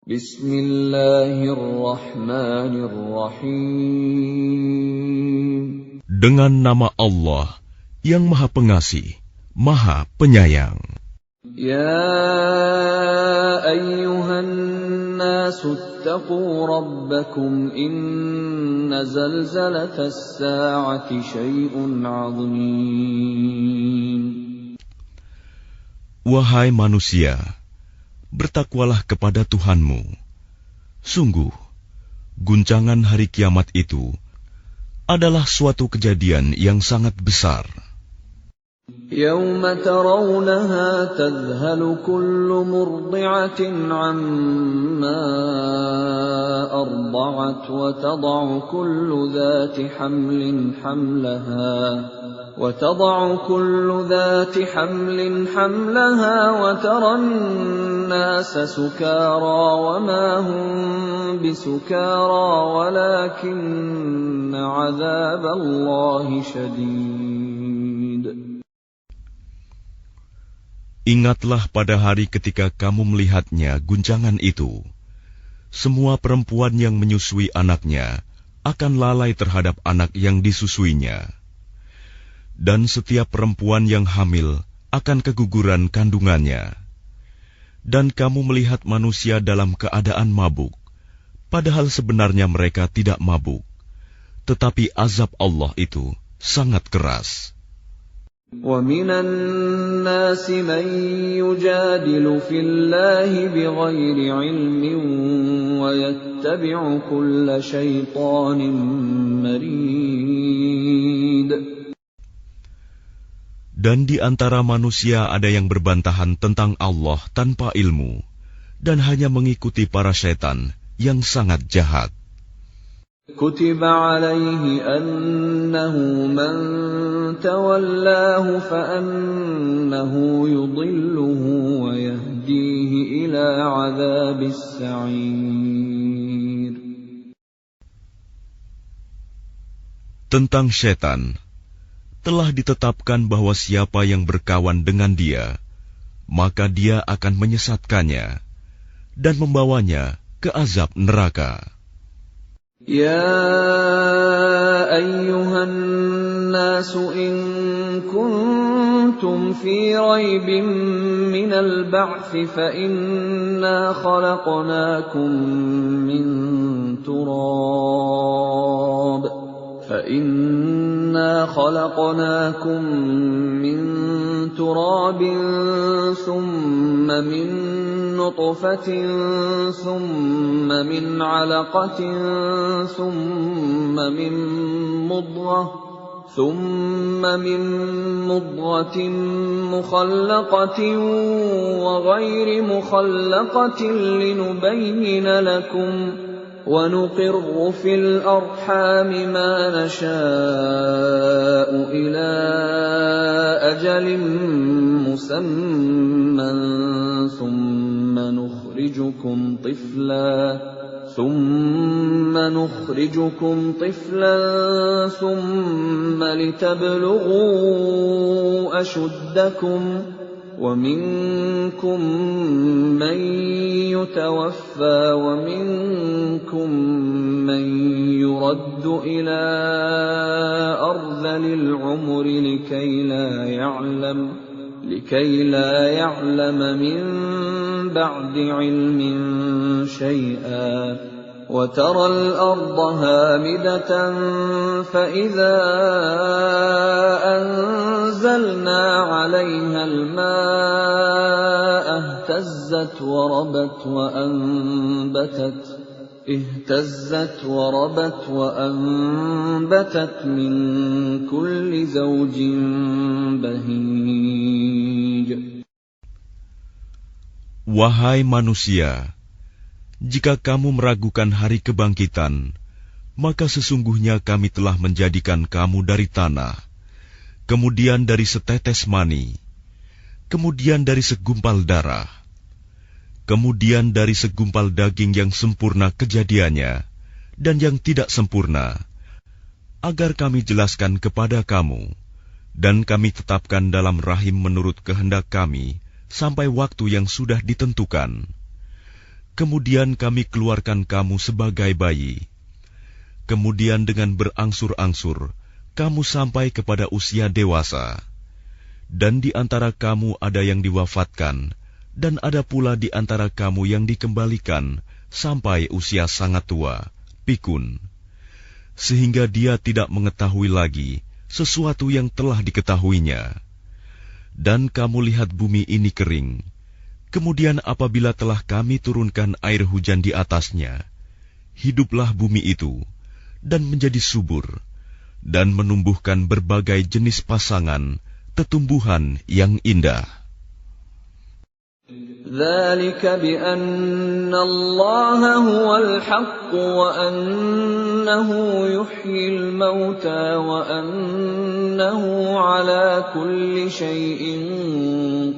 Bismillahirrahmanirrahim. Dengan nama Allah yang Maha Pengasih, Maha Penyayang. Ya ayyuhan nasu attaqu rabbakum inna zalzalatas sa'ati syai'un 'azim. Wahai manusia, bertakwalah kepada Tuhanmu. Sungguh, guncangan hari kiamat itu adalah suatu kejadian yang sangat besar. يَوْمَ تَرَوْنَهَا تَذْهَلُ كُلُّ مُرْضِعَةٍ عَمَّا أَرْضَعَتْ وَتَضَعُ كُلُّ ذَاتِ حَمْلٍ حَمْلَهَا وَتَرَى النَّاسَ سُكَارَى وَمَا هُمْ بِسُكَارَى وَلَكِنَّ عَذَابَ اللَّهِ شَدِيدٌ. Ingatlah pada hari ketika kamu melihatnya guncangan itu. Semua perempuan yang menyusui anaknya akan lalai terhadap anak yang disusuinya. Dan setiap perempuan yang hamil akan keguguran kandungannya. Dan kamu melihat manusia dalam keadaan mabuk, padahal sebenarnya mereka tidak mabuk. Tetapi azab Allah itu sangat keras. وَمِنَ النَّاسِ مَن يُجَادِلُ فِي اللَّهِ بِغَيْرِ عِلْمٍ وَيَتَّبِعُ كُلَّ شَيْطَانٍ مَرِيدٍ. Dan di antara manusia ada yang berbantahan tentang Allah tanpa ilmu, dan hanya mengikuti para syaitan yang sangat jahat. كُتِبَ عَلَيْهِ أَنَّهُ مَن تَوَلَّاهُ فَأَنَّهُ يُضِلُّهُ وَيَهْدِيهِ إِلَى عَذَابِ السَّعِيرِ. Tentang syaitan, telah ditetapkan bahwa siapa yang berkawan dengan dia, maka dia akan menyesatkannya dan membawanya ke azab neraka. يَا أَيُّهَا النَّاسُ إِن كُنتُمْ فِي رَيْبٍ مِّنَ الْبَعْثِ فَإِنَّا خَلَقْنَاكُم مِّن تُرَابٍ ثُمَّ مِن نُّطْفَةٍ ثُمَّ مِنْ عَلَقَةٍ ثُمَّ مِن مُّضْغَةٍ مُّخَلَّقَةٍ وَغَيْرِ مُخَلَّقَةٍ لِّنُبَيِّنَ لَكُمْ وَنُقِرُّ فِي الْأَرْحَامِ مَا نَشَاءُ إِلَىٰ أَجَلٍ مُّسَمًّى ثُمَّ نُخْرِجُكُمْ طِفْلًا ثُمَّ لِتَبْلُغُوا أَشُدَّكُمْ وَمِنكُم مَّن يُتَوَفَّىٰ وَمِنكُم مَّن يُرَدُّ إِلَىٰ أَرْذَلِ الْعُمُرِ لِكَيْ لَا يَعْلَمَ مِن بَعْدِ عِلْمٍ شَيْئًا وَتَرَى الْأَرْضَ هَامِدَةً فَإِذَا أَنزَلْنَا عَلَيْهَا الْمَاءَ اهْتَزَّتْ وَرَبَتْ وَأَنبَتَتْ مِن كُلِّ زَوْجٍ بَهِيجٍ. Wahai manusia, jika kamu meragukan hari kebangkitan, maka sesungguhnya kami telah menjadikan kamu dari tanah, kemudian dari setetes mani, kemudian dari segumpal darah, kemudian dari segumpal daging yang sempurna kejadiannya dan yang tidak sempurna, agar kami jelaskan kepada kamu, dan kami tetapkan dalam rahim menurut kehendak kami sampai waktu yang sudah ditentukan. kemudian kami keluarkan kamu sebagai bayi. Kemudian dengan berangsur-angsur, kamu sampai kepada usia dewasa. Dan di antara kamu ada yang diwafatkan, dan ada pula di antara kamu yang dikembalikan sampai usia sangat tua, pikun, sehingga dia tidak mengetahui lagi sesuatu yang telah diketahuinya. Dan kamu lihat bumi ini kering. Kemudian apabila telah kami turunkan air hujan di atasnya, hiduplah bumi itu, dan menjadi subur, dan menumbuhkan berbagai jenis pasangan, tetumbuhan yang indah. ذَلِكَ بِأَنَّ اللَّهَ هُوَ الْحَقُّ وَأَنَّهُ يُحْيِي الْمَوْتَى وَأَنَّهُ عَلَى كُلِّ شَيْءٍ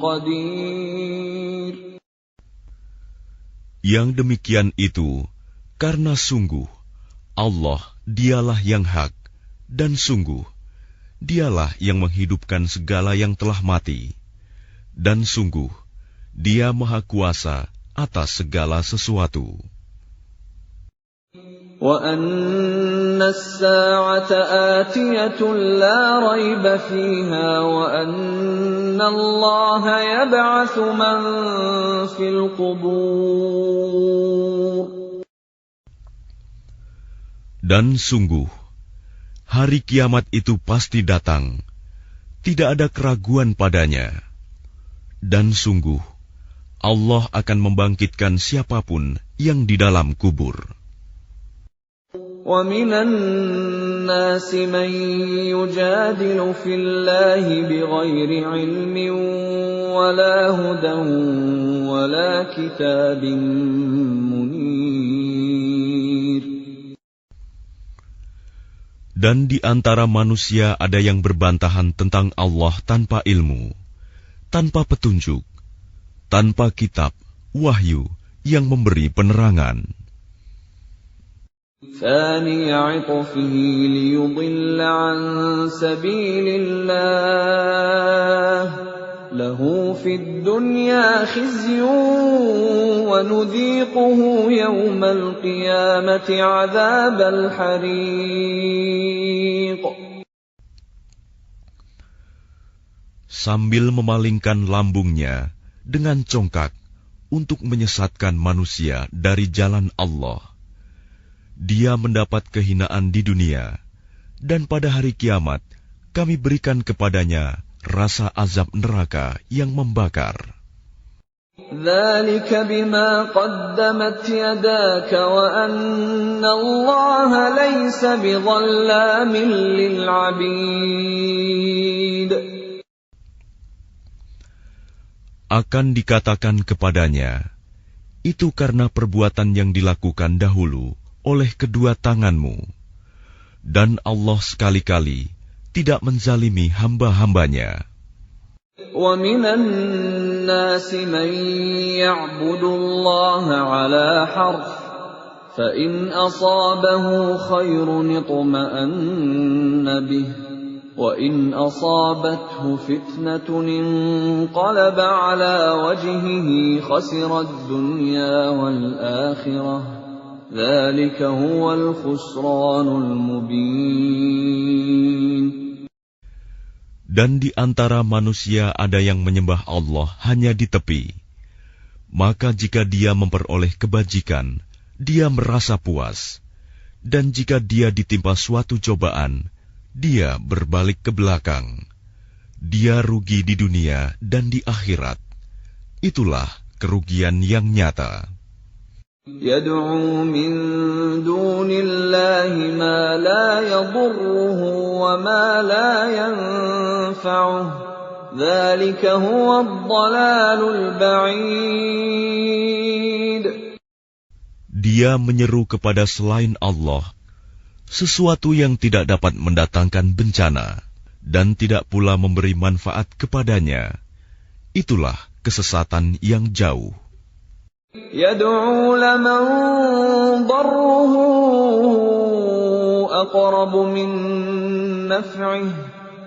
قَدِيرٌ. Yang demikian itu karena sungguh Allah dialah yang hak, dan sungguh dialah yang menghidupkan segala yang telah mati, dan sungguh Dia Maha Kuasa atas segala sesuatu. وَأَنَّ السَّاعَةَ آتِيَةٌ لَا رَيْبَ فِيهَا وَأَنَّ اللَّهَ يَبْعَثُ مَن فِي الْقُبُورِ. Dan sungguh hari kiamat itu pasti datang, tidak ada keraguan padanya. Dan sungguh Allah akan membangkitkan siapapun yang di dalam kubur. وَمِنَ النَّاسِ مَن يُجَادِلُ فِي اللَّهِ بِغَيْرِ عِلْمٍ وَلَا هُدًى وَلَا كِتَابٍ مُنِيرٍ. Dan di antara manusia ada yang berbantahan tentang Allah tanpa ilmu, tanpa petunjuk, tanpa kitab, wahyu yang memberi penerangan. ثَانِيَ عِطْفِهِ لِيُضِلَّ عَن سَبِيلِ اللَّهِ لَهُ فِي الدُّنْيَا خِزْيٌ وَنُذِيقُهُ يَوْمَ الْقِيَامَةِ عَذَابَ الْحَرِيقِ. Sambil memalingkan lambungnya dengan congkak untuk menyesatkan manusia dari jalan Allah, dia mendapat kehinaan di dunia, dan pada hari kiamat kami berikan kepadanya rasa azab neraka yang membakar. ذَلِكَ بِمَا قَدَّمَتْ يَدَاكَ وَأَنَّ اللَّهَ لَيْسَ بِظَلَّامٍ لِلْعَبِيدِ. Akan dikatakan kepadanya, itu karena perbuatan yang dilakukan dahulu oleh kedua tanganmu, dan Allah sekali-kali tidak menzalimi hamba-hambanya. وَمِنَ النَّاسِ مَن يَعْبُدُ اللَّهَ عَلَى حَرْفٍ فَإِنْ أَصَابَهُ خَيْرٌ اطْمَأَنَّ بِهِ وَإِنْ أَصَابَتْهُ فِتْنَةٌ انقَلَبَ عَلَى وَجْهِهِ خَسِرَ الدُّنْيَا وَالْآخِرَةَ ذَلِكَ هُوَ الْخُسْرَانُ الْمُبِينُ. Dan di antara manusia ada yang menyembah Allah hanya di tepi. Maka jika dia memperoleh kebajikan, dia merasa puas. Dan jika dia ditimpa suatu cobaan, dia berbalik ke belakang. Dia rugi di dunia dan di akhirat. Itulah kerugian yang nyata. يَدْعُو مِن دُونِ اللَّهِ مَا لَا يَضُرُّهُ وَمَا لَا يَنفَعُهُ ذَلِكَ هُوَ الضَّلَالُ الْبَعِيدُ. Dia menyeru kepada selain Allah sesuatu yang tidak dapat mendatangkan bencana dan tidak pula memberi manfaat kepadanya. Itulah kesesatan yang jauh. يَدْعُو لَمَن ضَرُّهُ أَقْرَبُ مِن نَّفْعِهِ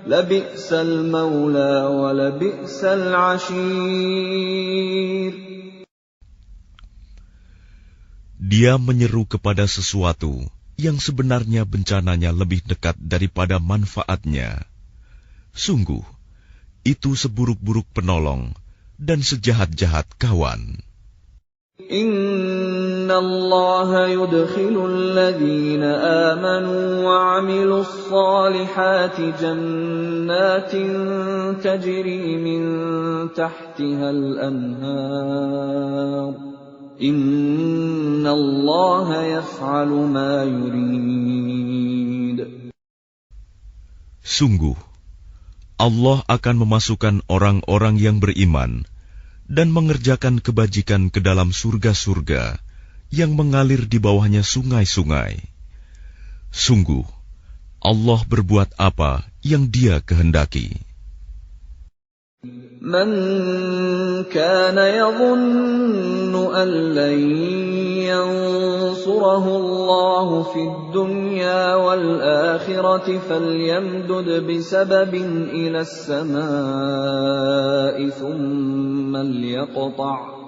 لَبِئْسَ الْمَوْلَىٰ وَلَبِئْسَ الْعَشِيرُ. Dia menyeru kepada sesuatu yang sebenarnya bencananya lebih dekat daripada manfaatnya. Sungguh, itu seburuk-buruk penolong dan sejahat-jahat kawan. Inna Allah yudkhilul ladhina amanu wa 'amilus salihati jannatin tajri min tahtihal anhar. Inna Allah yaf'alu ma yurid. Sungguh, Allah akan memasukkan orang-orang yang beriman dan mengerjakan kebajikan ke dalam surga-surga yang mengalir di bawahnya sungai-sungai. Sungguh, Allah berbuat apa yang Dia kehendaki. Man kana yadhunnu an lan yansurahu Allah fid dunya wal akhirati falyamdud bisababin ila as-samaa'i thumma liyaqta'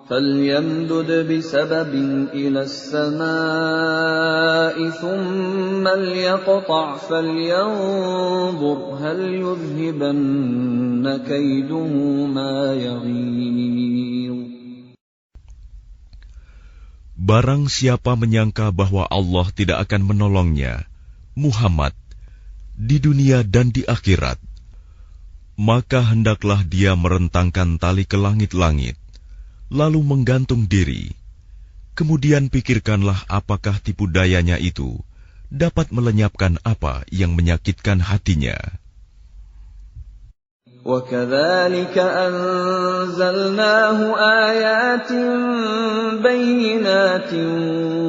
فليمدد بسبب إلى السماء ثم ليقطع فلينظر هل يذهبن كيده ما يغيظ. Barang siapa menyangka bahwa Allah tidak akan menolongnya, Muhammad, di dunia dan di akhirat, maka hendaklah dia merentangkan tali ke langit-langit, lalu menggantung diri. Kemudian pikirkanlah apakah tipu dayanya itu dapat melenyapkan apa yang menyakitkan hatinya. وَكَذَلِكَ أَنزَلْنَاهُ آيَاتٍ بَيِّنَاتٍ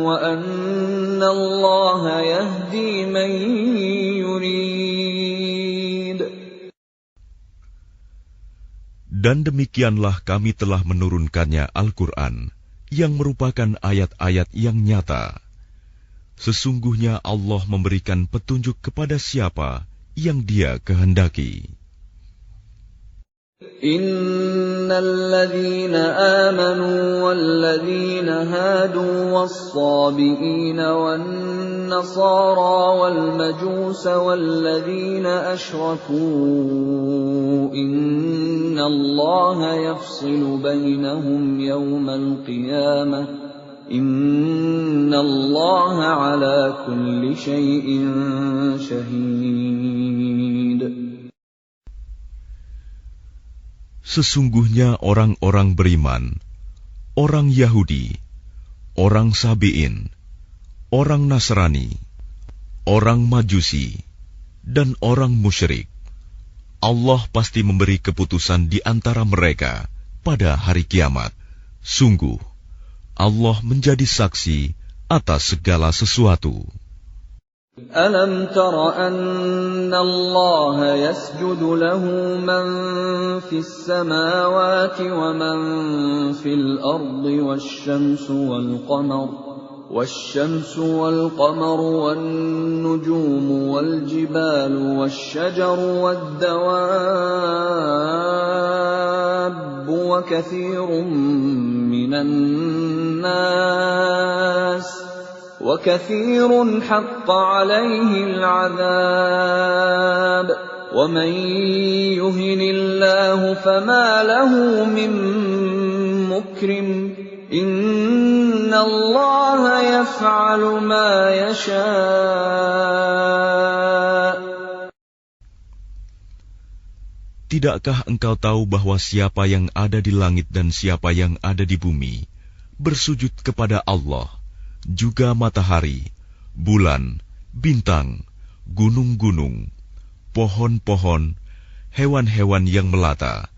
وَأَنَّ اللَّهَ يَهْدِي مَن يُرِيدُ. Dan demikianlah kami telah menurunkannya Al-Quran, yang merupakan ayat-ayat yang nyata. Sesungguhnya Allah memberikan petunjuk kepada siapa yang Dia kehendaki. Innal ladzina amanu wal ladzina hadu was-sabiina wan nasara wal majusa wal ladzina asyraku innallaha yafsilu bainahum yawmal qiyamah innallaha ala kulli syai'in syahid. Sesungguhnya orang-orang beriman, orang Yahudi, orang Sabi'in, orang Nasrani, orang Majusi, dan orang musyrik, Allah pasti memberi keputusan di antara mereka pada hari kiamat. Sungguh, Allah menjadi saksi atas segala sesuatu. Alam tara anna Allah yasjudu lahu man fis samawati wa man fil ardi wasyamsu wal qamaru wan nujumu wal jibalu wasyajaru wad dawabbu wa katsirun minan nas وَكَثِيرٌ حَقَّ عَلَيْهِ الْعَذَابُ وَمَن يُهِنِ اللَّهُ فَمَا لَهُ مِن مُّكْرِمٍ إِنَّ اللَّهَ يَفْعَلُ مَا يَشَاءُ. Tidakkah engkau tahu bahwa siapa yang ada di langit dan siapa yang ada di bumi bersujud kepada Allah, juga matahari, bulan, bintang, gunung-gunung, pohon-pohon, hewan-hewan yang melata,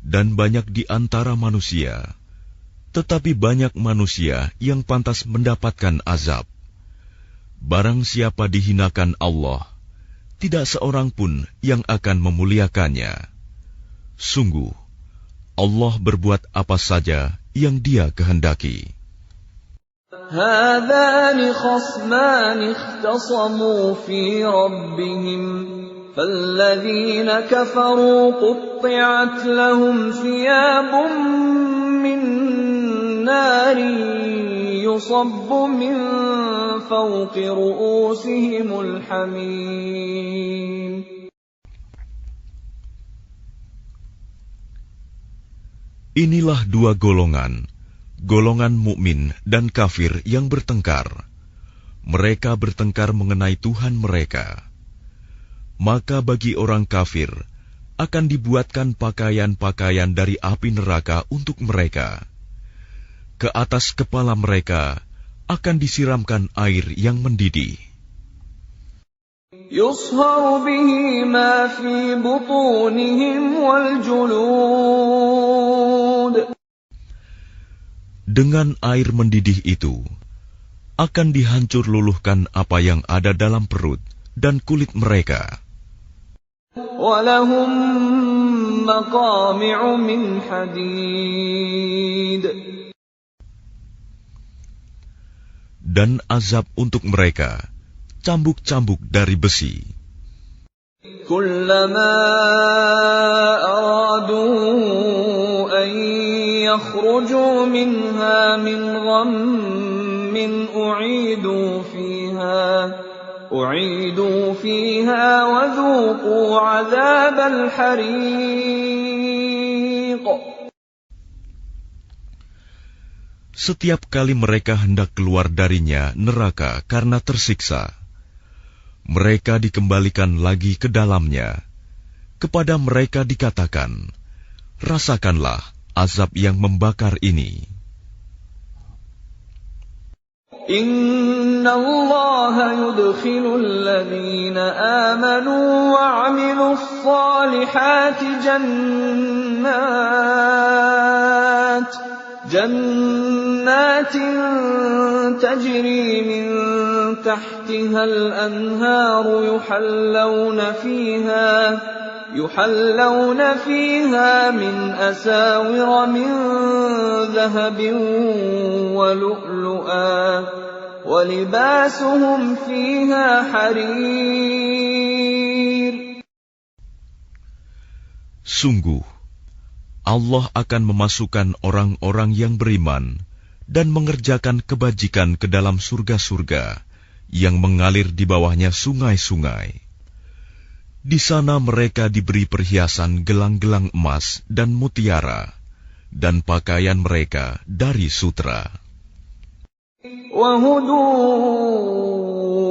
dan banyak di antara manusia. Tetapi banyak manusia yang pantas mendapatkan azab. Barang siapa dihinakan Allah, tidak seorang pun yang akan memuliakannya. Sungguh, Allah berbuat apa saja yang Dia kehendaki. هذان خصمان اختصموا في ربهم فالذين كفروا قطعت لهم ثياب من نار يصب من فوق رؤوسهم الحميم. Inilah dua golongan, golongan mukmin dan kafir yang bertengkar. Mereka bertengkar mengenai Tuhan mereka. Maka bagi orang kafir akan dibuatkan pakaian-pakaian dari api neraka untuk mereka. Ke atas kepala mereka akan disiramkan air yang mendidih. يصهر به ما في بطونهم والجلود. Dengan air mendidih itu akan dihancur luluhkan apa yang ada dalam perut dan kulit mereka. وَلَهُم مَّقَامِعُ مِنْ حَدِيدٍ. Dan azab untuk mereka cambuk-cambuk dari besi. كُلَّمَا أَرَادُوا أَن يَخْرُجُوا مِنْهَا مِنْ غَمٍّ أُعِيدُوا فِيهَا وَذُوقُوا عَذَابَ الْحَرِيقِ. Setiap kali mereka hendak keluar darinya neraka karena tersiksa, mereka dikembalikan lagi ke dalamnya. Kepada mereka dikatakan, rasakanlah azab yang membakar ini. Inna Allah yudkhilul ladhina amanu wa 'amilus salihati jannatin tajri min tahtiha al-anharu yuhallawna fiha min asawira min dhahabin wa lu'lu'a wa libasuhum fiha harir. Sungguh Allah akan memasukkan orang-orang yang beriman dan mengerjakan kebajikan ke dalam surga-surga yang mengalir di bawahnya sungai-sungai. Di sana mereka diberi perhiasan gelang-gelang emas dan mutiara, dan pakaian mereka dari sutra. وَهُدُوا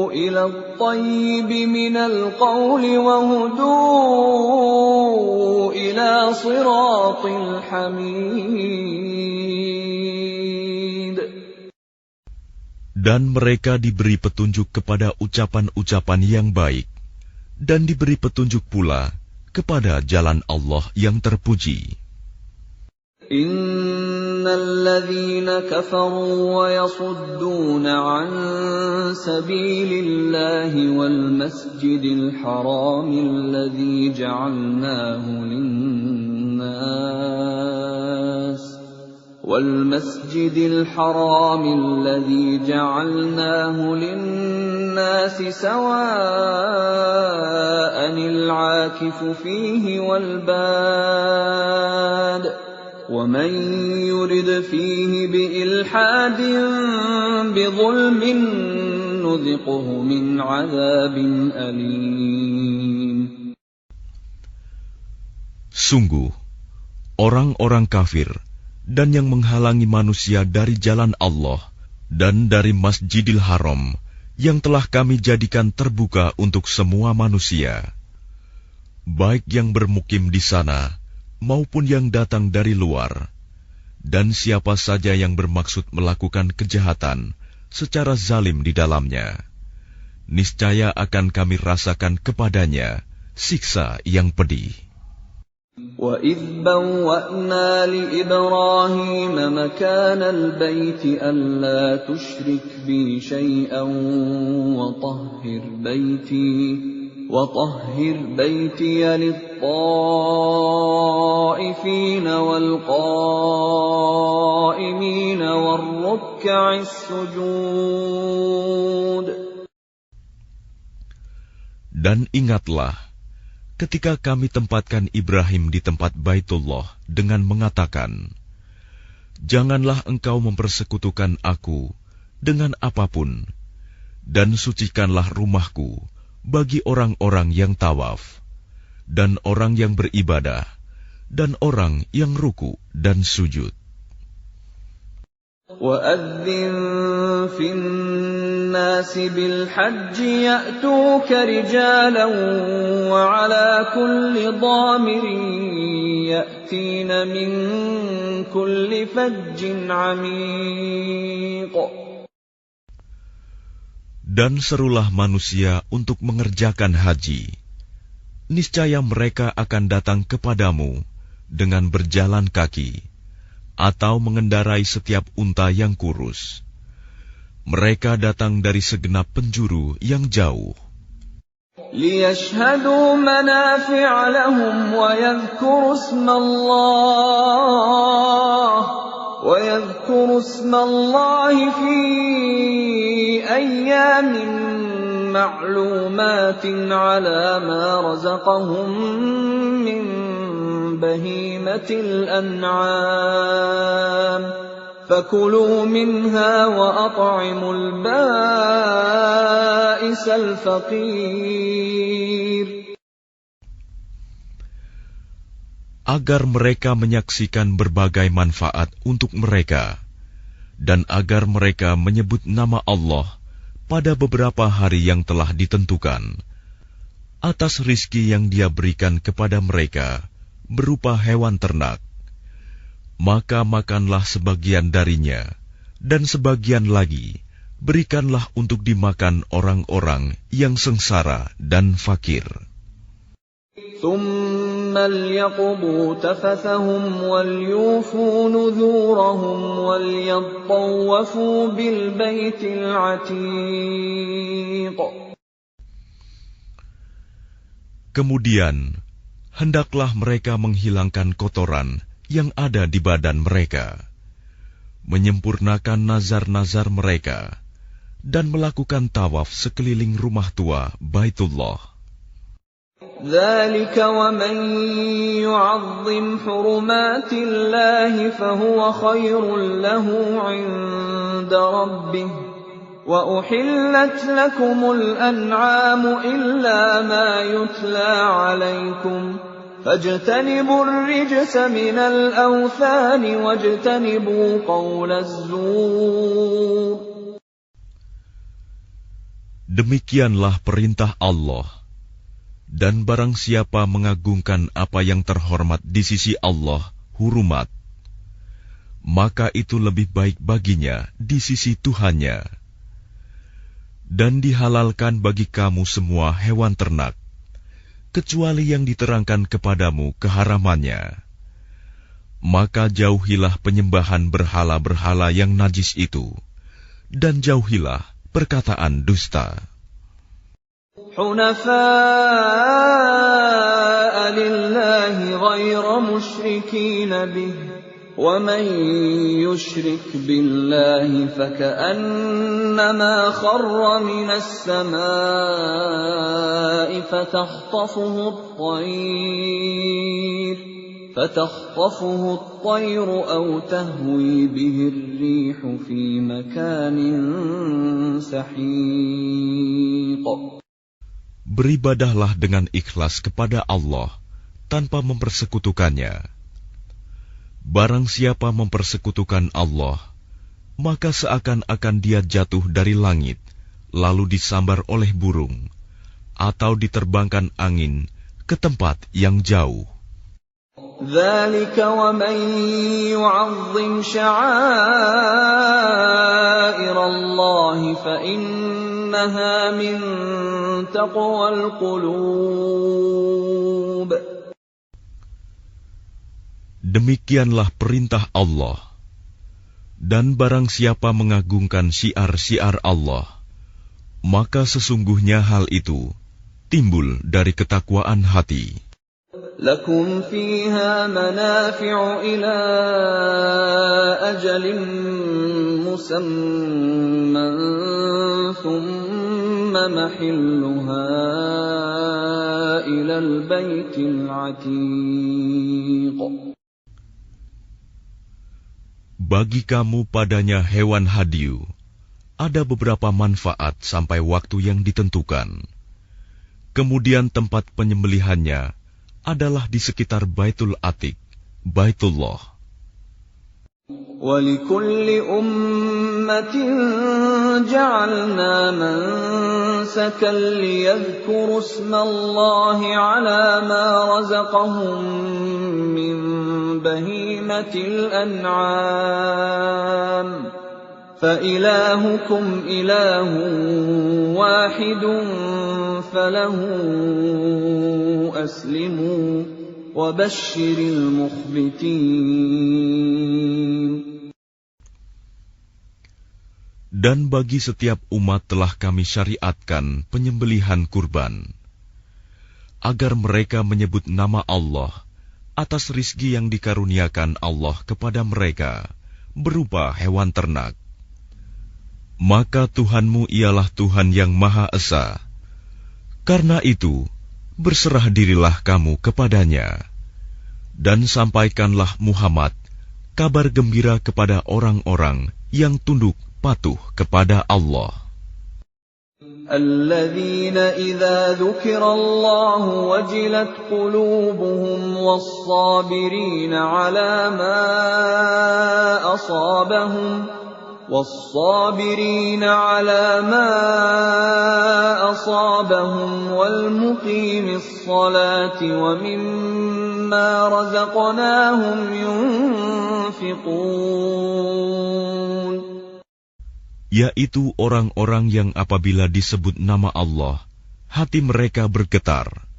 إِلَى الطَّيِّبِ مِنَ الْقَوْلِ وَهُدُوا إِلَى صِرَاطِ الْحَمِيدِ. Dan mereka diberi petunjuk kepada ucapan-ucapan yang baik, dan diberi petunjuk pula kepada jalan Allah yang terpuji. Innal ladzina kafaru wa yasudduna 'an sabilillahi wal masjidil haramil ladzi ja'alnahu lin-nas والمسجد الحرام الذي جعلناه للناس سواء العاكف فيه والباد ومن يرد فيه بإلحاد بظلم نذقه من عذاب أليم. Sungguh, orang-orang kafir dan yang menghalangi manusia dari jalan Allah dan dari Masjidil Haram yang telah kami jadikan terbuka untuk semua manusia, baik yang bermukim di sana maupun yang datang dari luar, dan siapa saja yang bermaksud melakukan kejahatan secara zalim di dalamnya, niscaya akan kami rasakan kepadanya siksa yang pedih. وَإِذْ بَوَّأْنَا لِإِبْرَاهِيمَ مَكَانَ الْبَيْتِ أَلَّا تُشْرِكْ بِي شَيْئًا وَطَهِّرْ بَيْتِيَ لِلطَّائِفِينَ وَالْقَائِمِينَ وَالرُّكَّعِ السُّجُودِ. Dan ingatlah ketika kami tempatkan Ibrahim di tempat Baitullah dengan mengatakan, janganlah engkau mempersekutukan aku dengan apapun, dan sucikanlah rumahku bagi orang-orang yang tawaf, dan orang yang beribadah, dan orang yang ruku dan sujud. وَأَذِّن فِي النَّاسِ بِالْحَجِّ يَأْتُوكَ رِجَالًا وَعَلَى كُلِّ ضَامِرٍ يَأْتِينَ مِنْ كُلِّ فَجٍّ عَمِيقٍ. Dan serulah manusia untuk mengerjakan haji. Niscaya mereka akan datang kepadamu dengan berjalan kaki, atau mengendarai setiap unta yang kurus. Mereka datang dari segenap penjuru yang jauh. لِيَشْهَدُوا مَنَافِعَ لَهُمْ وَيَذْكُرُوا اسْمَ اللَّهِ فِي أَيَّامٍ مَّعْلُومَاتٍ عَلَى مَا رَزَقَهُم مِّن بهيمة الأنعام فكلوا منها وأطعموا البائس الفقير. Agar mereka menyaksikan berbagai manfaat untuk mereka, dan agar mereka menyebut nama Allah pada beberapa hari yang telah ditentukan, atas rizki yang Dia berikan kepada mereka berupa hewan ternak, maka makanlah sebagian darinya, dan sebagian lagi berikanlah untuk dimakan orang-orang yang sengsara dan fakir. ثُمَّ لْيَقْضُوا تَفَثَهُمْ وَلْيُوفُوا نُذُورَهُمْ وَلْيَطَّوَّفُوا بِالْبَيْتِ الْعَتِيقِ. Kemudian hendaklah mereka menghilangkan kotoran yang ada di badan mereka, menyempurnakan nazar-nazar mereka, dan melakukan tawaf sekeliling rumah tua Baitullah. ذَلِكَ وَمَن يُعَظِّمْ حُرُمَاتِ اللَّهِ فَهُوَ خَيْرٌ لَّهُ عِندَ رَبِّهِ وَأُحِلَّتْ لَكُمُ الْأَنْعَامُ إِلَّا مَا يُتْلَى عَلَيْكُمْ فَاجْتَنِبُوا الرِّجْسَ مِنَ الْأَوْثَانِ وَاجْتَنِبُوا قَوْلَ الزُّورِ. Demikianlah perintah Allah. Dan barang siapa mengagungkan apa yang terhormat di sisi Allah, hurumat, maka itu lebih baik baginya di sisi Tuhannya. Dan dihalalkan bagi kamu semua hewan ternak, kecuali yang diterangkan kepadamu keharamannya. Maka jauhilah penyembahan berhala-berhala yang najis itu, dan jauhilah perkataan dusta. حُنَفَاءَ لِلَّهِ غَيْرَ مُشْرِكِينَ بِهِ وَمَن يُشْرِكْ بِاللَّهِ فَكَأَنَّمَا خَرَّ مِنَ السَّمَاءِ فَتَخْطَفُهُ الطَّيْرُ أَوْ تَهْوِي بِهِ الرِّيحُ فِي مَكَانٍ سَحِيقٍ. Beribadahlah dengan ikhlas kepada Allah tanpa mempersekutukannya. Barang siapa mempersekutukan Allah, maka seakan-akan dia jatuh dari langit, lalu disambar oleh burung, atau diterbangkan angin ke tempat yang jauh. ذَلِكَ وَمَن يُعَظِّمْ شَعَائِرَ اللَّهِ فَإِنَّهَا مِن تَقْوَى الْقُلُوبِ. Demikianlah perintah Allah. Dan barang siapa mengagungkan syiar-syiar Allah, maka sesungguhnya hal itu timbul dari ketakwaan hati. لَكُمْ فِيهَا مَنَافِعُ إِلَى أَجَلٍ مُّسَمًّى ثُمَّ مَحِلُّهَا إِلَى الْبَيْتِ الْعَتِيقِ. Bagi kamu padanya hewan hadiu ada beberapa manfaat sampai waktu yang ditentukan. Kemudian tempat penyembelihannya adalah di sekitar Baitul Atiq, Baitullah. وَلِكُلِّ أُمَّةٍ جَعَلْنَا مَنسَكًا لِيَذْكُرُوا اسْمَ اللَّهِ عَلَى مَا رَزَقَهُم مِّن بَهِيمَةِ الْأَنْعَامِ فَإِلَٰهُكُمْ إِلَٰهٌ وَاحِدٌ فَلَهُ أَسْلِمُوا وَبَشِّرِ الْمُخْبِتِينَ. Dan bagi setiap umat telah kami syariatkan penyembelihan kurban, agar mereka menyebut nama Allah atas rizki yang dikaruniakan Allah kepada mereka berupa hewan ternak. Maka Tuhanmu ialah Tuhan yang Maha Esa. Karena itu, berserah dirilah kamu kepadanya. Dan sampaikanlah Muhammad kabar gembira kepada orang-orang yang tunduk patuh kepada Allah. الذين إذا ذكر الله وجلت قلوبهم والصابرين على ما أصابهم والمقيم الصلاة ومما رزقناهم ينفقون. Yaitu orang-orang yang apabila disebut nama Allah, hati mereka bergetar.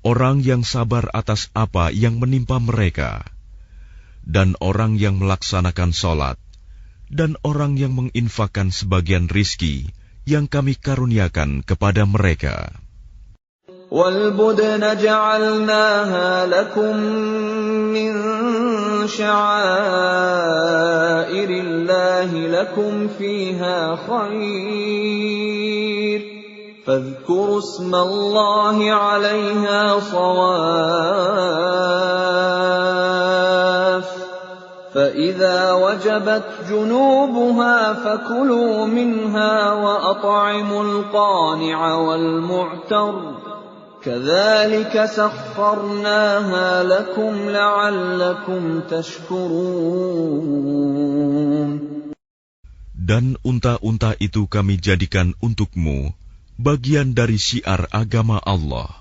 Orang yang sabar atas apa yang menimpa mereka, dan orang yang melaksanakan sholat, dan orang yang menginfakkan sebagian rizki yang kami karuniakan kepada mereka. وَالْبُدْنَ جَعَلْنَاهَا لَكُم مِّن شَعَائِرِ اللَّهِ لَكُمْ فِيهَا خَيْرٌ فَاذْكُرُوا اسْمَ اللَّهِ عَلَيْهَا صَوَافَّ فَإِذَا وَجَبَتْ جُنُوبُهَا فَكُلُوا مِنْهَا وَأَطْعِمُوا الْقَانِعَ وَالْمُعْتَرَّ كَذَلِكَ سَخَّرْنَاهَا لَكُمْ لَعَلَّكُمْ تَشْكُرُونَ. Dan unta-unta itu kami jadikan untukmu bagian dari syiar agama Allah.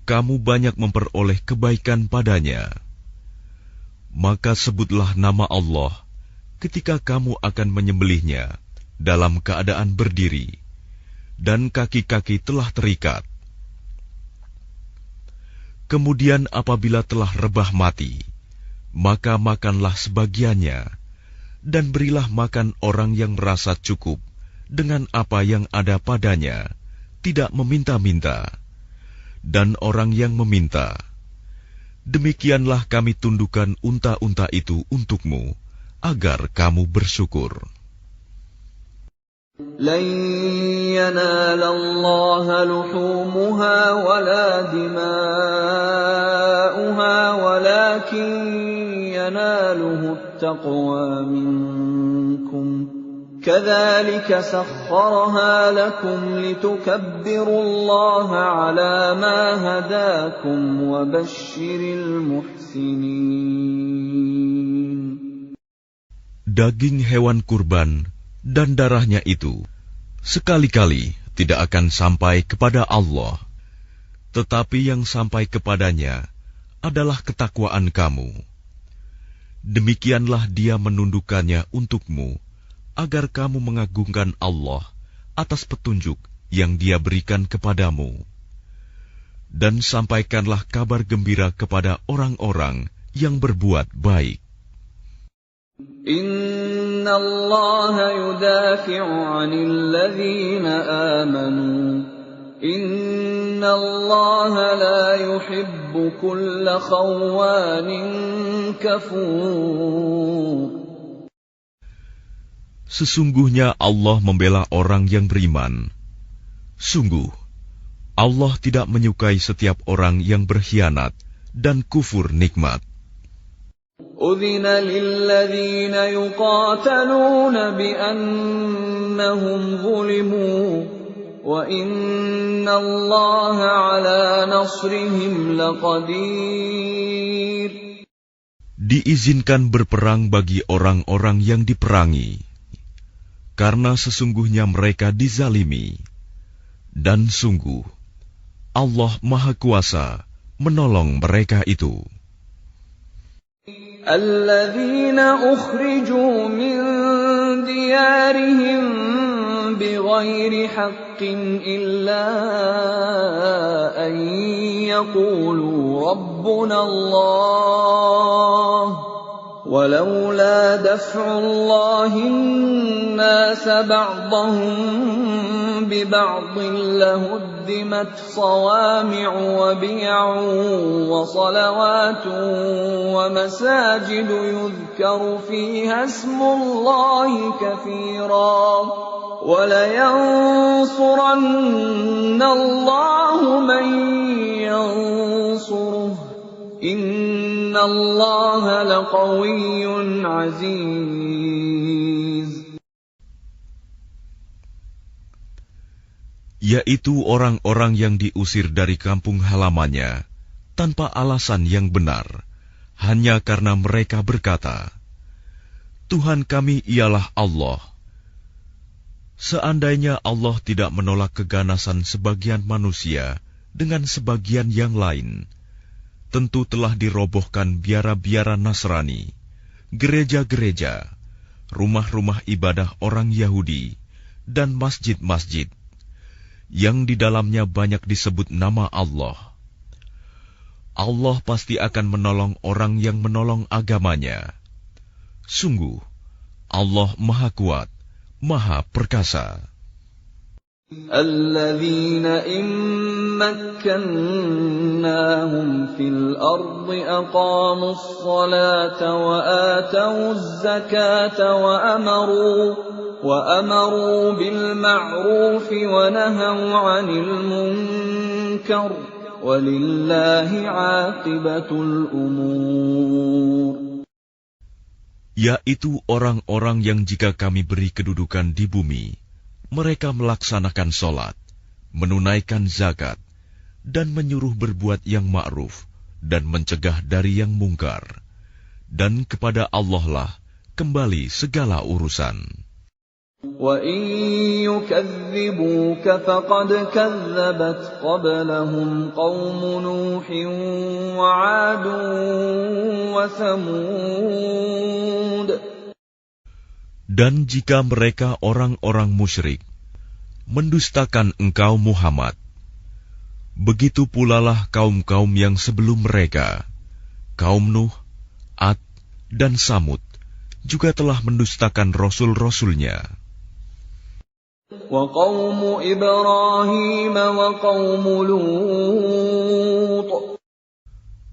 Kamu banyak memperoleh kebaikan padanya. Maka sebutlah nama Allah ketika kamu akan menyembelihnya dalam keadaan berdiri, dan kaki-kaki telah terikat. Kemudian apabila telah rebah mati, maka makanlah sebagiannya, dan berilah makan orang yang merasa cukup dengan apa yang ada padanya, tidak meminta-minta, dan orang yang meminta. Demikianlah kami tundukkan unta-unta itu untukmu, agar kamu bersyukur. لَن يَنَالَ اللَّهَ لُحُومُهَا وَلَا دِمَاؤُهَا وَلَكِن يَنَالُهُ التَّقْوَى مِنكُمْ كَذَلِكَ سَخَّرَهَا لَكُمْ لِتُكَبِّرُوا اللَّهَ عَلَى مَا هَدَاكُمْ وَبَشِّرِ الْمُحْسِنِينَ. Daging hewan kurban dan darahnya itu sekali-kali tidak akan sampai kepada Allah, tetapi yang sampai kepadanya adalah ketakwaan kamu. Demikianlah Dia menundukkannya untukmu, agar kamu mengagungkan Allah atas petunjuk yang Dia berikan kepadamu. Dan sampaikanlah kabar gembira kepada orang-orang yang berbuat baik. Inna Allah yudafi'u 'anil ladzina amanu. Inna Allah la yuhibbu kulla khawanin kafur. Sesungguhnya Allah membela orang yang beriman. Sungguh, Allah tidak menyukai setiap orang yang berkhianat dan kufur nikmat. أذن للذين يقاتلون بأنهم ظلموا وإن الله على نصرهم لقدير. Diizinkan berperang bagi orang-orang yang diperangi, karena sesungguhnya mereka dizalimi, dan sungguh Allah Maha Kuasa menolong mereka itu. الذين أخرجوا من ديارهم بغير حق إلا أن يقولوا ربنا الله ولولا دفع الله الناس بعضهم ببعض لهدمت صوامع وبيع وصلوات ومساجد يذكر فيها اسم الله كثيرا ولينصرن الله من ينصره إن الله لقوي عزيز. Yaitu orang-orang yang diusir dari kampung halamannya tanpa alasan yang benar, hanya karena mereka berkata, Tuhan kami ialah Allah. Seandainya Allah tidak menolak keganasan sebagian manusia dengan sebagian yang lain, tentu telah dirobohkan biara-biara Nasrani, gereja-gereja, rumah-rumah ibadah orang Yahudi, dan masjid-masjid, yang di dalamnya banyak disebut nama Allah. Allah pasti akan menolong orang yang menolong agamanya. Sungguh, Allah Maha Kuat, Maha Perkasa. الذين إن مكناهم في الأرض أقاموا الصلاة وآتوا الزكاة وأمروا بالمعروف ونهوا عن المنكر ولله عاقبة الأمور. Yaitu orang-orang yang jika kami beri kedudukan di bumi, mereka melaksanakan sholat, menunaikan zakat, dan menyuruh berbuat yang ma'ruf, dan mencegah dari yang mungkar. Dan kepada Allah lah kembali segala urusan. وَإِن يُكَذِّبُوكَ فَقَدْ كَذَّبَتْ قَبْلَهُمْ قَوْمُ نُوحٍ وَعَادٌ وَثَمُودَ. Dan jika mereka orang-orang musyrik mendustakan engkau Muhammad, begitu pula lah kaum-kaum yang sebelum mereka, kaum Nuh, Ad, dan Samud, juga telah mendustakan rasul-rasulnya. وَقَوْمُ إِبْرَاهِيمَ وَقَوْمُ لُوطٍ.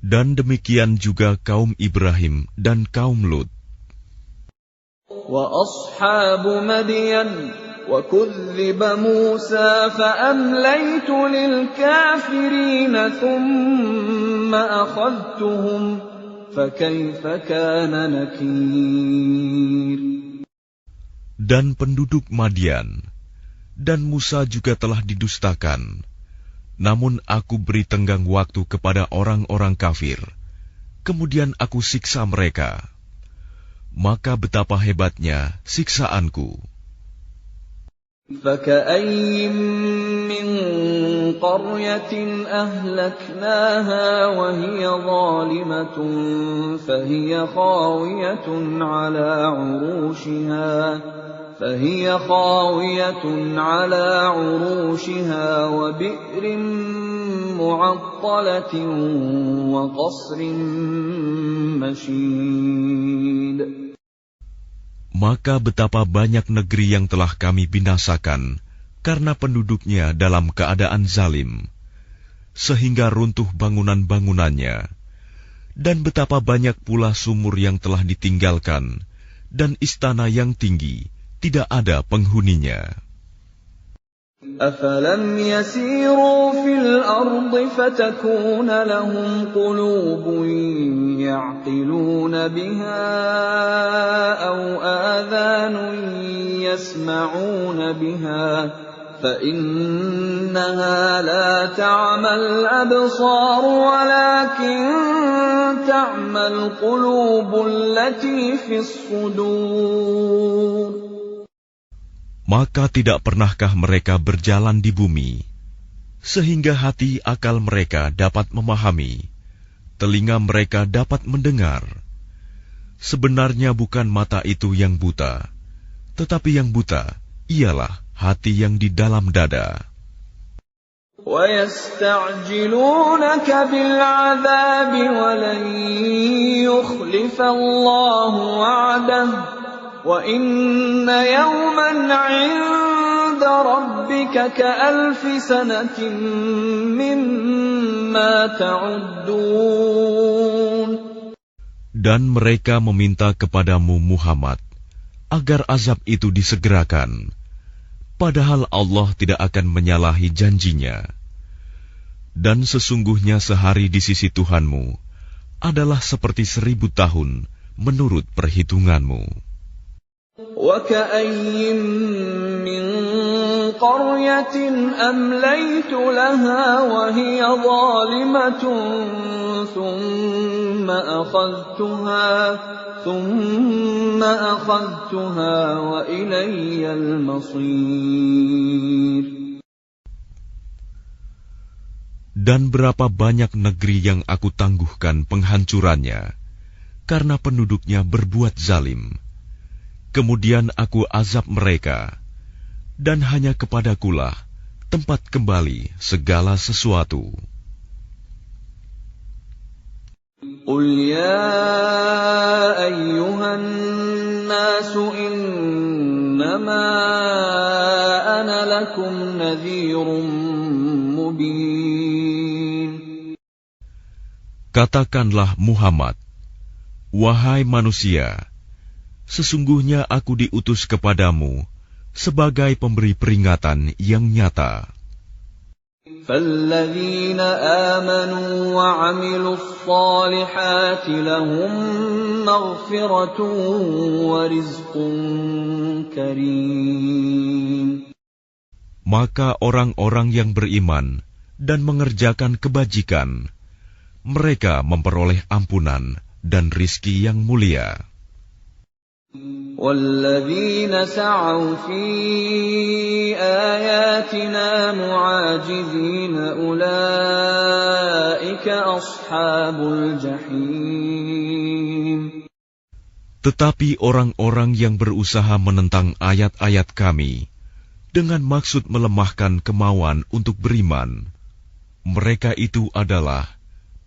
Dan demikian juga kaum Ibrahim dan kaum Lut. وَأَصْحَابُ مَدْيَنَ وَكُذِّبَ مُوسَى فَأَمْلَيْتُ لِلْكَافِرِينَ ثُمَّ أَخَذْتُهُمْ فَكَيْفَ كَانَ نَكِيرِ. Dan penduduk Madian dan Musa juga telah didustakan. Namun aku beri tenggang waktu kepada orang-orang kafir, kemudian aku siksa mereka. Maka betapa hebatnya siksaanku. فَكَأَيٍّ مِّن قَرْيَةٍ أَهْلَكْنَاهَا وَهِيَ ظَالِمَةٌ فَهِيَ خَاوِيَةٌ عَلَى عُرُوشِهَا وَبِئْرٍ مُّعَطَّلَةٍ وَقَصْرٍ مَّشِيدٍ. Maka betapa banyak negeri yang telah kami binasakan karena penduduknya dalam keadaan zalim, sehingga runtuh bangunan-bangunannya, dan betapa banyak pula sumur yang telah ditinggalkan, dan istana yang tinggi tidak ada penghuninya. أفلم يسيروا في الأرض فتكون لهم قلوب يعقلون بها أو آذان يسمعون بها فإنها لا تعمى الأبصار ولكن تعمى القلوب التي في الصدور. Maka tidak pernahkah mereka berjalan di bumi, sehingga hati akal mereka dapat memahami, telinga mereka dapat mendengar. Sebenarnya bukan mata itu yang buta, tetapi yang buta ialah hati yang di dalam dada. وَيَسْتَعْجِلُونَكَ بِالْعَذَابِ وَلَنْ يُخْلِفَ اللَّهُ وَعْدَهُ وَإِنَّ يَوْمًا عِندَ رَبِّكَ كَأَلْفِ سَنَةٍ مِّمَّا تَعُدُّونَ. Dan mereka meminta kepadamu Muhammad agar azab itu disegerakan, padahal Allah tidak akan menyalahi janjinya. Dan sesungguhnya sehari di sisi Tuhanmu adalah seperti 1000 tahun menurut perhitunganmu. وَكَأَيِّن مِّن قَرْيَةٍ أَمْلَيْتُ لَهَا وَهِيَ ظَالِمَةٌ ثُمَّ أَخَذْتُهَا وَإِلَيَّ الْمَصِيرُ. Dan berapa banyak negeri yang aku tangguhkan penghancurannya, karena penduduknya berbuat zalim. Kemudian aku azab mereka, dan hanya kepadakulah tempat kembali segala sesuatu. قُلْ يَا أَيُّهَا النَّاسُ إِنَّمَا أَنَا لَكُمْ نَذِيرٌ مُبِينٌ. Katakanlah Muhammad, wahai manusia, sesungguhnya aku diutus kepadamu sebagai pemberi peringatan yang nyata. فَالَّذِينَ آمَنُوا وَعَمِلُوا الصَّالِحَاتِ لَهُم مَّغْفِرَةٌ وَرِزْقٌ كَرِيمٌ. Maka orang-orang yang beriman dan mengerjakan kebajikan, mereka memperoleh ampunan dan rizki yang mulia. وَالَّذِينَ سَعَوْا فِي آيَاتِنَا مُعَاجِزِينَ أُولَئِكَ أَصْحَابُ الْجَحِيمِ. Tetapi orang-orang yang berusaha menentang ayat-ayat kami dengan maksud melemahkan kemauan untuk beriman, mereka itu adalah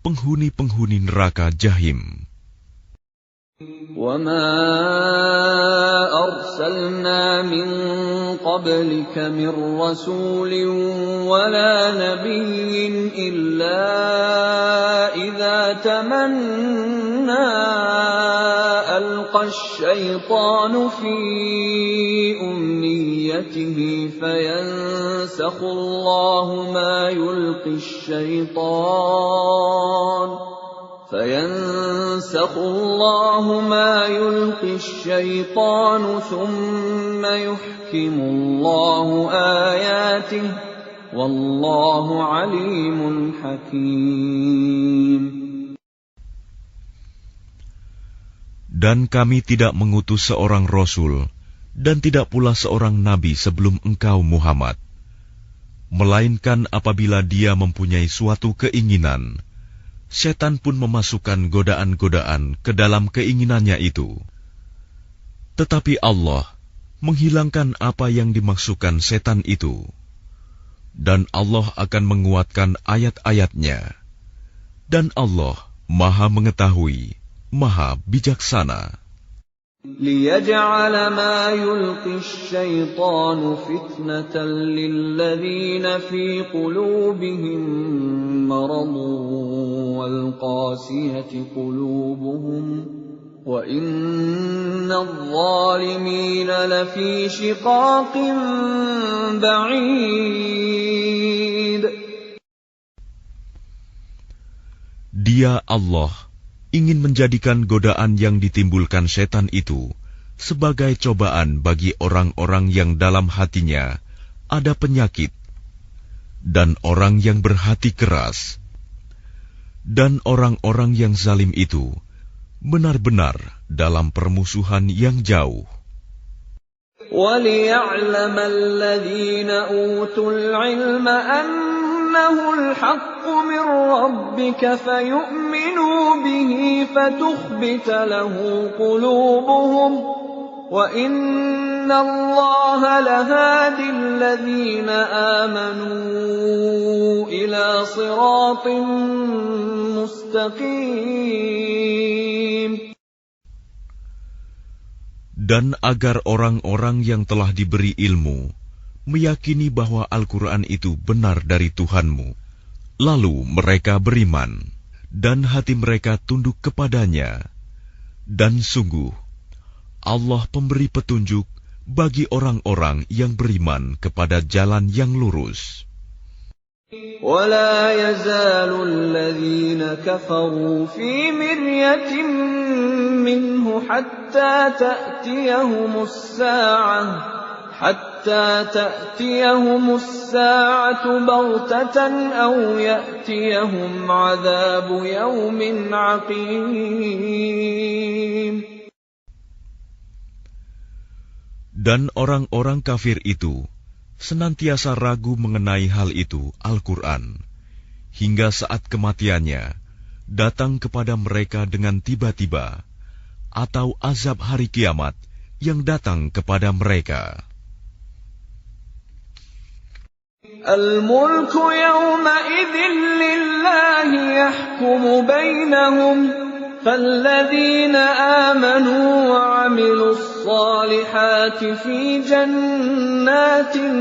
penghuni-penghuni neraka Jahim. وَمَا أَرْسَلْنَا مِن قَبْلِكَ مِن رَّسُولٍ وَلَا نَبِيٍّ إِلَّا إِذَا تَمَنَّىٰ أَلْقَى الشَّيْطَانُ فِي أُمْنِيَّتِهِ فَيَنسَخُ اللَّهُ مَا يُلْقِي الشَّيْطَانُ ثُمَّ يُحْكِمُ اللَّهُ آيَاتِهِ وَاللَّهُ عَلِيمٌ حَكِيمٌ. Dan kami tidak mengutus seorang Rasul dan tidak pula seorang Nabi sebelum engkau Muhammad, melainkan apabila dia mempunyai suatu keinginan, setan pun memasukkan godaan-godaan ke dalam keinginannya itu. Tetapi Allah menghilangkan apa yang dimaksudkan setan itu, dan Allah akan menguatkan ayat-ayatnya. Dan Allah Maha Mengetahui, Maha Bijaksana. لِيَجْعَلَ مَا يُلْقِي الشَّيْطَانُ فِتْنَةً لِّلَّذِينَ فِي قُلُوبِهِم مَّرَضٌ وَالْقَاسِيَةِ قُلُوبُهُمْ وَإِنَّ الظَّالِمِينَ لَفِي شِقَاقٍ بَعِيدٍ. Dia Allah ingin menjadikan godaan yang ditimbulkan setan itu sebagai cobaan bagi orang-orang yang dalam hatinya ada penyakit dan orang yang berhati keras, dan orang-orang yang zalim itu benar-benar dalam permusuhan yang jauh. وَلِيَعْلَمَ الَّذِينَ أُوتُوا الْعِلْمَ أَنَّهُ الْحَقُّ مِنْ رَبِّكَ فَيُؤْمِنُوا بِهِ فَتُخْبِتَ لَهُ قُلُوبُهُمْ وَإِنَّ اللَّهَ لَهَادِ الَّذِينَ آمَنُوا إِلَى صِرَاطٍ مُسْتَقِيمٍ. Dan agar orang-orang yang telah diberi ilmu meyakini bahwa Al-Quran itu benar dari Tuhanmu, lalu mereka beriman, dan hati mereka tunduk kepadanya. Dan sungguh, Allah pemberi petunjuk bagi orang-orang yang beriman kepada jalan yang lurus. وَلَا يَزَالُ الَّذِينَ كَفَرُوا فِي مِرْيَةٍ مِّنْهُ حَتَّى تَأْتِيَهُمُ السَّاعَةُ بَغْتَةً أَوْ يَأْتِيَهُمْ عَذَابُ يَوْمٍ عَقِيمٍ. Dan orang-orang kafir itu senantiasa ragu mengenai hal itu, Al-Quran, hingga saat kematiannya datang kepada mereka dengan tiba-tiba, atau azab hari kiamat yang datang kepada mereka. Al-mulku yawma'idhin lillahi yahkumu bainahum falladzina amanu wa 'amilus salihati fi jannatin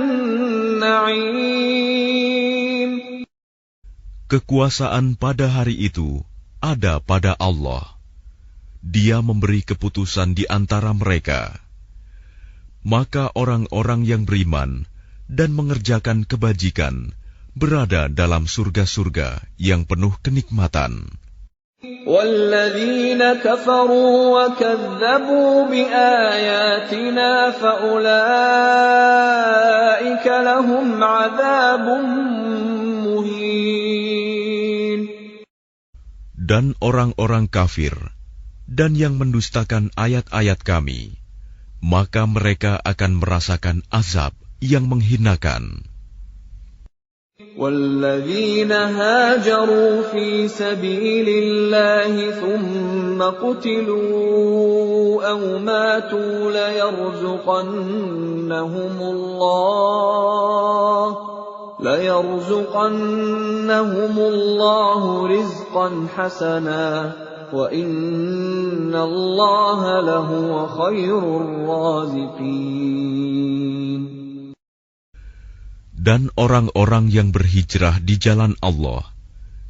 na'im. Kekuasaan pada hari itu ada pada Allah. Dia memberi keputusan di antara mereka. Maka orang-orang yang beriman dan mengerjakan kebajikan berada dalam surga-surga yang penuh kenikmatan. وَالَّذِينَ كَفَرُوا وَكَذَّبُوا بِآيَاتِنَا فَأُولَئِكَ لَهُمْ عَذَابٌ مُهِينٌ. Dan orang-orang kafir dan yang mendustakan ayat-ayat kami, maka mereka akan merasakan azab yang menghinakan. وَالَّذِينَ هَاجَرُوا فِي سَبِيلِ اللَّهِ ثُمَّ قُتِلُوا أَوْ مَاتُوا لَيَرْزُقَنَّهُمُ اللَّهُ رِزْقًا حَسَنًا وَإِنَّ اللَّهَ لَهُوَ خَيْرُ الرَّازِقِينَ. Dan orang-orang yang berhijrah di jalan Allah,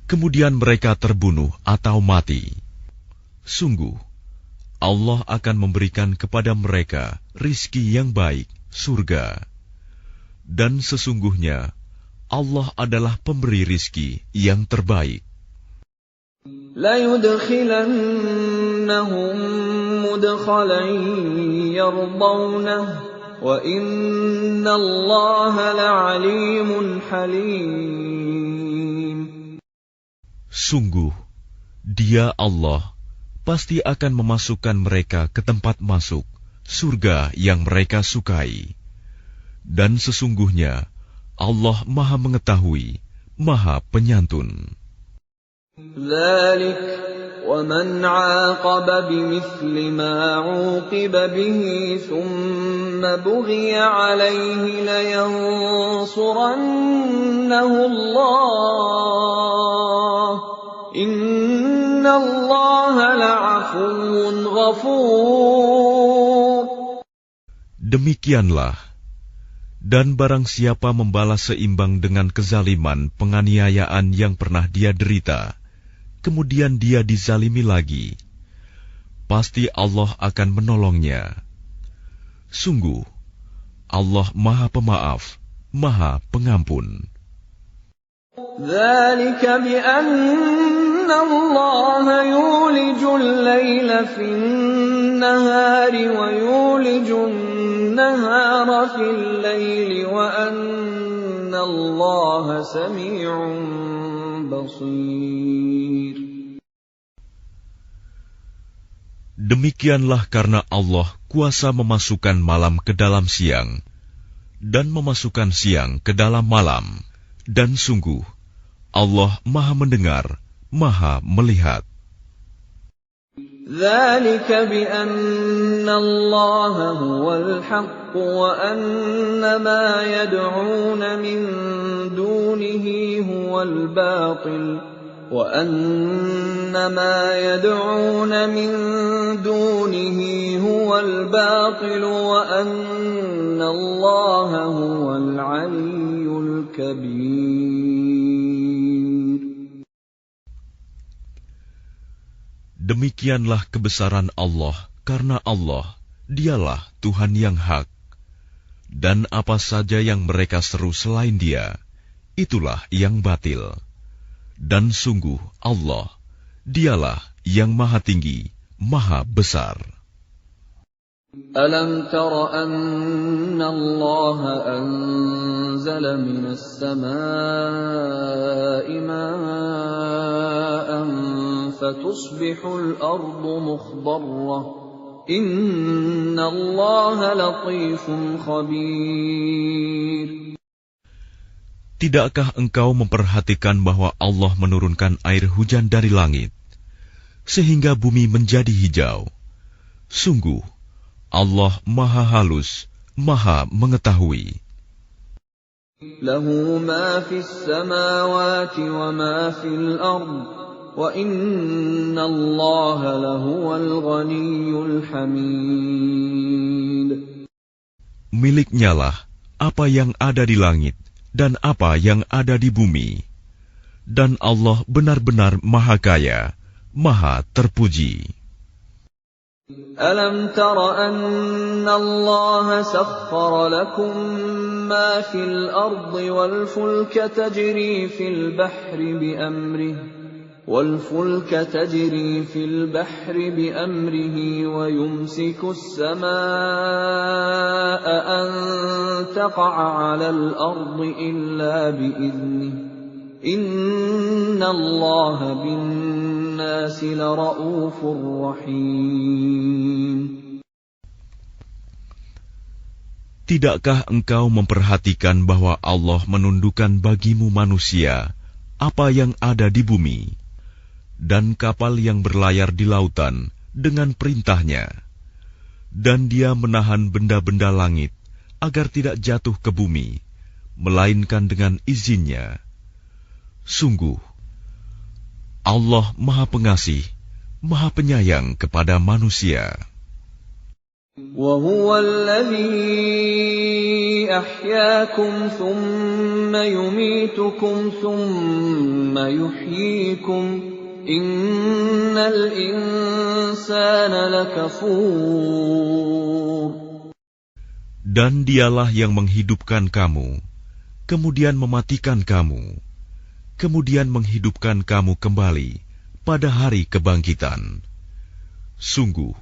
kemudian mereka terbunuh atau mati, sungguh Allah akan memberikan kepada mereka rizki yang baik, surga. Dan sesungguhnya Allah adalah pemberi rizki yang terbaik. لَيُدْخِلَنَّهُمْ مُدْخَلًا يَرْضَوْنَهُ وَإِنَّ اللَّهَ لَعَلِيمٌ حَلِيمٌ. Sungguh, Dia Allah pasti akan memasukkan mereka ke tempat masuk, surga yang mereka sukai. Dan sesungguhnya Allah Maha Mengetahui, Maha Penyantun. ذَلِكَ وَمَنْ عَاقَبَ بِمِثْلِ مَا عُوقِبَ بِهِ ثُمَّ بُغِيَ عَلَيْهِ لَيَنصُرَنَّهُ اللَّهُ إِنَّ اللَّهَ لَعَفُوٌّ غَفُورٌ. Demikianlah, dan barang siapa membalas seimbang dengan kezaliman penganiayaan yang pernah dia derita, kemudian dia dizalimi lagi, pasti Allah akan menolongnya. Sungguh, Allah Maha Pemaaf, Maha Pengampun. ذلك بأن الله يولج الليل في النهار ويولج النهار في الليل وأن الله سميع بصير. Demikianlah karena Allah kuasa memasukkan malam ke dalam siang dan memasukkan siang ke dalam malam, dan sungguh Allah Maha Mendengar, Maha Melihat. ذلك بأن الله هو الحق وأن ما يدعون من دونه هو الباطل وأن ما يدعون من دونه هو الباطل وأن الله هو العلي الكبير. Demikianlah kebesaran Allah, karena Allah, dialah Tuhan yang hak. Dan apa saja yang mereka seru selain Dia, itulah yang batil. Dan sungguh Allah, dialah yang maha tinggi, maha besar. ألم تر أن الله أنزل من السماء ماء فتصبح الأرض مخضرة إن الله لطيف خبير. Tidakkah engkau memperhatikan bahwa Allah menurunkan air hujan dari langit, sehingga bumi menjadi hijau? Sungguh, Allah Maha Halus, Maha Mengetahui. Lahu ma fis samawati wa ma fil ard wa inna Allaha lahuwal ghaniyyul hamid. Miliknyalah apa yang ada di langit dan apa yang ada di bumi, dan Allah benar-benar Maha Kaya, Maha Terpuji. ألم تر أن الله سخر لكم ما في الأرض والفلك تجري في البحر بأمره ويمسك السماء أن تقع على الأرض إلا بإذنه إن الله بالناس لرؤوف رحيم. Tidakkah engkau memperhatikan bahwa Allah menundukkan bagimu manusia apa yang ada di bumi, dan kapal yang berlayar di lautan dengan perintahnya, dan Dia menahan benda-benda langit agar tidak jatuh ke bumi, melainkan dengan izinnya. Sungguh, Allah Maha Pengasih, Maha Penyayang kepada manusia. وَهُوَ الَّذِي أَحْيَاكُمْ ثُمَّ يُمِيتُكُمْ ثُمَّ يُحْيِيكُمْ إِنَّ الْإِنسَانَ لَكَفُورٌ. Dan Dialah yang menghidupkan kamu, kemudian mematikan kamu, kemudian menghidupkan kamu kembali pada hari kebangkitan. Sungguh,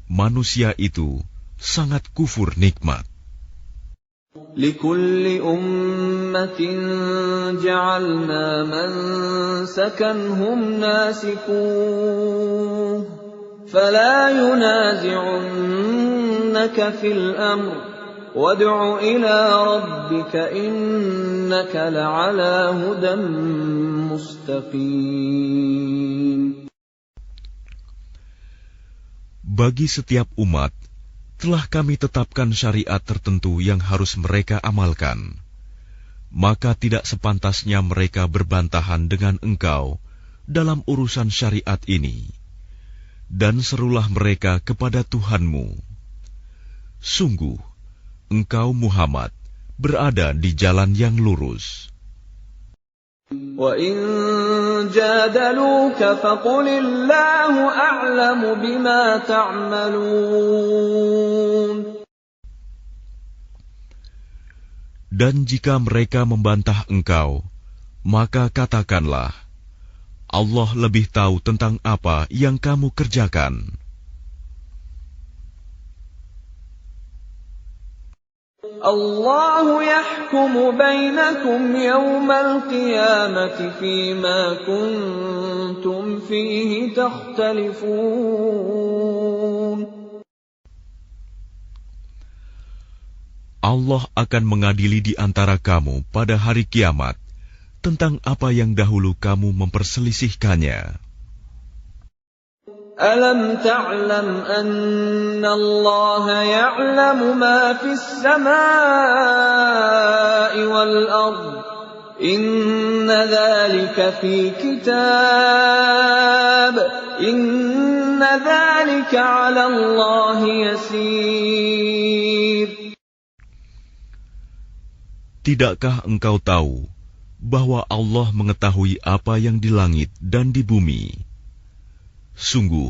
manusia itu sangat kufur nikmat. لِكُلِّ أُمَّةٍ جَعَلْنَا مَنسَكًا هُمْ نَاسِكُوهُ فَلَا يُنَازِعُنَّكَ فِي الْأَمْرِ وَادْعُ إِلَى رَبِّكَ إِنَّكَ لَعَلَى هُدًى مُسْتَقِيمٍ. Bagi setiap umat, telah kami tetapkan syariat tertentu yang harus mereka amalkan. Maka tidak sepantasnya mereka berbantahan dengan engkau dalam urusan syariat ini. Dan serulah mereka kepada Tuhanmu. Sungguh, engkau Muhammad berada di jalan yang lurus. وَإِن جَادَلُوكَ فَقُلِ اللَّهُ أَعْلَمُ بِمَا تَعْمَلُونَ. Dan jika mereka membantah engkau, maka katakanlah, Allah lebih tahu tentang apa yang kamu kerjakan. Allahu yahkumu bainakum yawmal qiyamati fima kuntum fihi takhtalifun. Allah akan mengadili di antara kamu pada hari kiamat tentang apa yang dahulu kamu memperselisihkannya. Alam ta'lam anna Allah ya'lamu ma fis samaa'i wal ard. Inna dhalika fi kitab. Inna dhalika 'ala Allah yasir. Tidakkah engkau tahu bahwa Allah mengetahui apa yang di langit dan di bumi? Sungguh,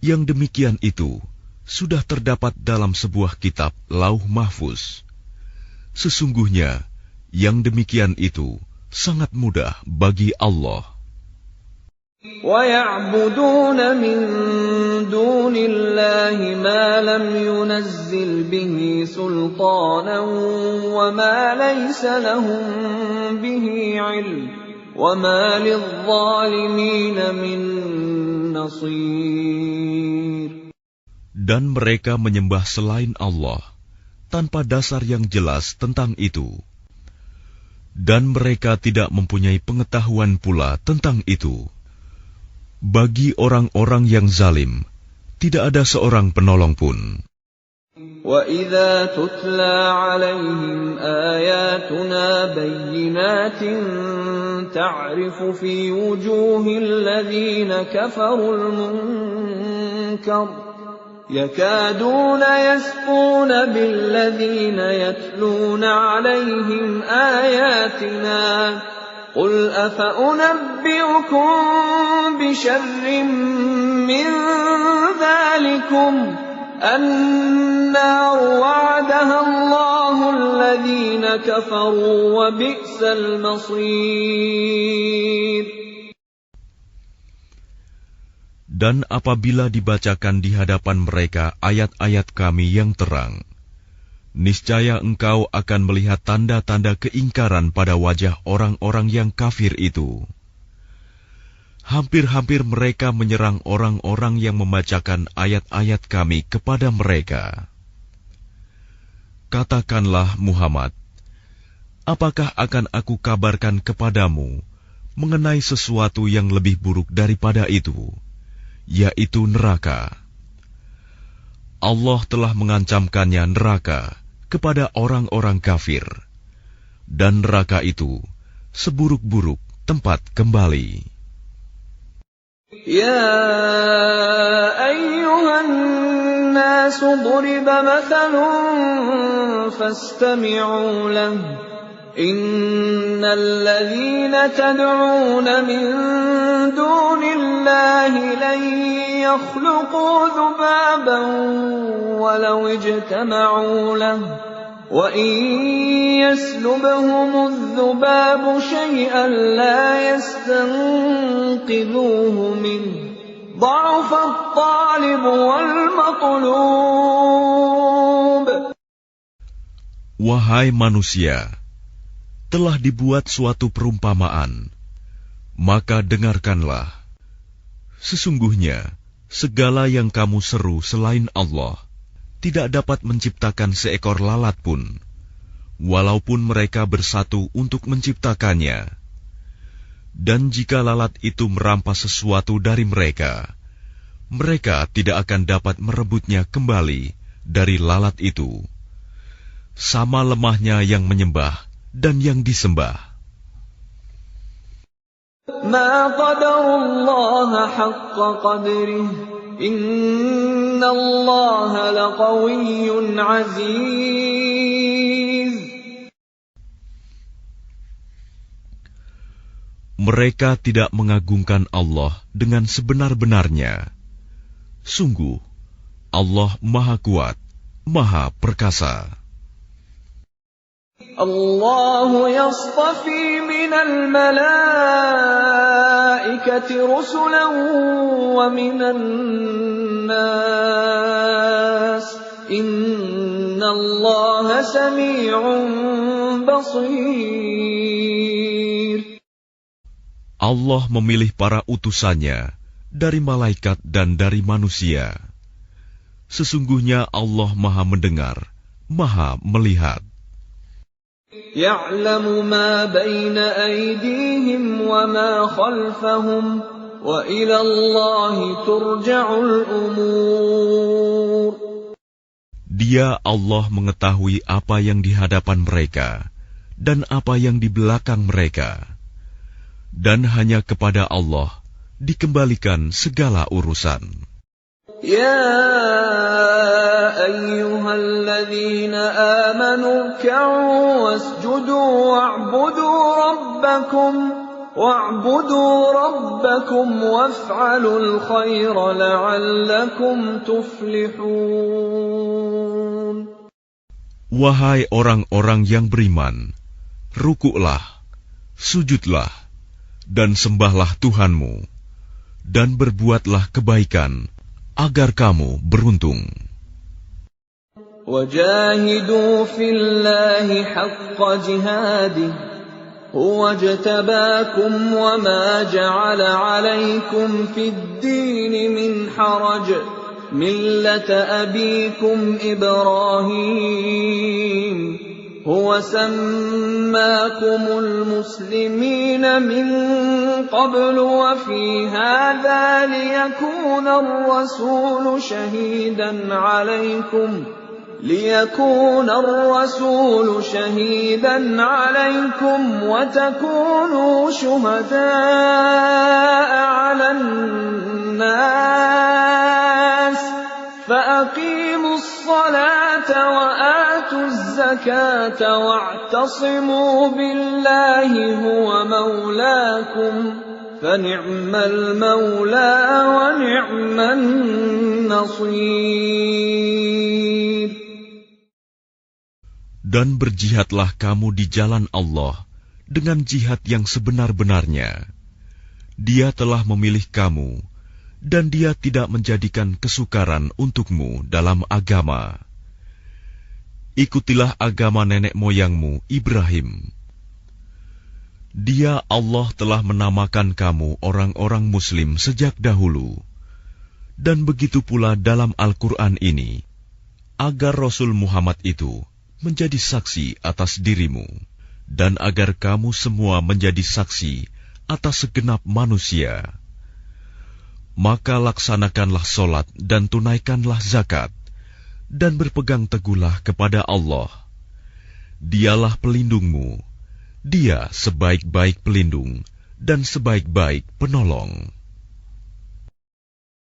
yang demikian itu sudah terdapat dalam sebuah kitab Lauh Mahfuz. Sesungguhnya, yang demikian itu sangat mudah bagi Allah. وَيَعْبُدُونَ مِن دُونِ اللَّهِ مَا لَمْ يُنَزِّلْ بِهِ سُلْطَانًا وَمَا لَيْسَ لَهُم بِهِ عِلْمٌ وَمَا لِلظَّالِمِينَ مِن نَّصِيرٍ. Dan mereka menyembah selain Allah tanpa dasar yang jelas tentang itu. Dan mereka tidak mempunyai pengetahuan pula tentang itu. Bagi orang-orang yang zalim, tidak ada seorang penolong pun. وَإِذَا تُتْلَى عَلَيْهِمْ آيَاتُنَا بَيِّنَاتٍ تَعْرِفُ فِي وُجُوهِ الَّذِينَ كَفَرُوا الْمُنكَرَ يَكَادُونَ يَسْطُونَ بِالَّذِينَ يَتْلُونَ عَلَيْهِمْ آيَاتِنَا قُلْ أَفَأُنَبِّئُكُم بِشَرٍّ مِّن ذَلِكُمْ النَّارُ وَعَدَهَا اللَّهُ الَّذِينَ كَفَرُوا وَبِئْسَ الْمَصِيرُ. Dan apabila dibacakan di hadapan mereka ayat-ayat Kami yang terang, niscaya engkau akan melihat tanda-tanda keingkaran pada wajah orang-orang yang kafir itu. Hampir-hampir mereka menyerang orang-orang yang membacakan ayat-ayat Kami kepada mereka. Katakanlah Muhammad, apakah akan aku kabarkan kepadamu mengenai sesuatu yang lebih buruk daripada itu, yaitu neraka? Allah telah mengancamkannya neraka kepada orang-orang kafir, dan neraka itu seburuk-buruk tempat kembali. يَا أَيُّهَا النَّاسُ ضُرِبَ مَثَلٌ فَاسْتَمِعُوا لَهُ إِنَّ الَّذِينَ تَدْعُونَ مِن دُونِ اللَّهِ لَن يَخْلُقُوا ذُبَابًا وَلَوِ اجْتَمَعُوا لَهُ وَإِن يَسْلُبْهُمُ الذُّبَابُ شَيْئًا لَّا يَسْتَنقِذُوهُ مِنْهُ ضَعُفَ الطَّالِبُ وَالْمَطْلُوبُ. Wahai manusia, telah dibuat suatu perumpamaan, maka dengarkanlah. Sesungguhnya, segala yang kamu seru selain Allah tidak dapat menciptakan seekor lalat pun, walaupun mereka bersatu untuk menciptakannya. Dan jika lalat itu merampas sesuatu dari mereka, mereka tidak akan dapat merebutnya kembali dari lalat itu. Sama lemahnya yang menyembah dan yang disembah. Ma qadarullaha haqqa qadrih, innallaha laqawiyyun aziz. Mereka tidak mengagungkan Allah dengan sebenar-benarnya. Sungguh, Allah Maha Kuat, Maha Perkasa. Allah yastafi minal malaikati rusulan wa minan nas. Innallaha sami'un basir. Allah memilih para utusannya dari malaikat dan dari manusia. Sesungguhnya Allah Maha mendengar, Maha melihat. Ya'lamu ma baina aydihim wa ma khalfahum wa ila Allahi turja'ul umur. Dia Allah mengetahui apa yang di hadapan mereka dan apa yang di belakang mereka. Dan hanya kepada Allah dikembalikan segala urusan. Ya ayyuhalladzina amanu ruk'u wasjudu wa'budu rabbakum waf'alul khaira la'allakum tuflihun. Wahai orang-orang yang beriman, rukuklah, sujudlah, dan sembahlah Tuhanmu, dan berbuatlah kebaikan, agar kamu beruntung. Wajahidu fillahi haqqa jihadih, huwa jtabakum wa ma ja'ala alaykum fid dini min haraj, millata abikum Ibrahim. هو سماكم المسلمين من قبل وفي هذا ليكون الرسول شهيدا عليكم وتكونوا شهداء على الناس فأقيموا الصلاة وآتوا الزكاة واعتصموا بالله هو مولاكم فنعم المولى ونعم النصير. Dan berjihadlah kamu di jalan Allah dengan jihad yang sebenar-benarnya. Dia telah memilih kamu, dan Dia tidak menjadikan kesukaran untukmu dalam agama. Ikutilah agama nenek moyangmu Ibrahim. Dia Allah telah menamakan kamu orang-orang Muslim sejak dahulu. Dan begitu pula dalam Al-Quran ini, agar Rasul Muhammad itu menjadi saksi atas dirimu, dan agar kamu semua menjadi saksi atas segenap manusia. Maka laksanakanlah solat dan tunaikanlah zakat, dan berpegang teguhlah kepada Allah. Dialah pelindungmu, Dia sebaik-baik pelindung dan sebaik-baik penolong.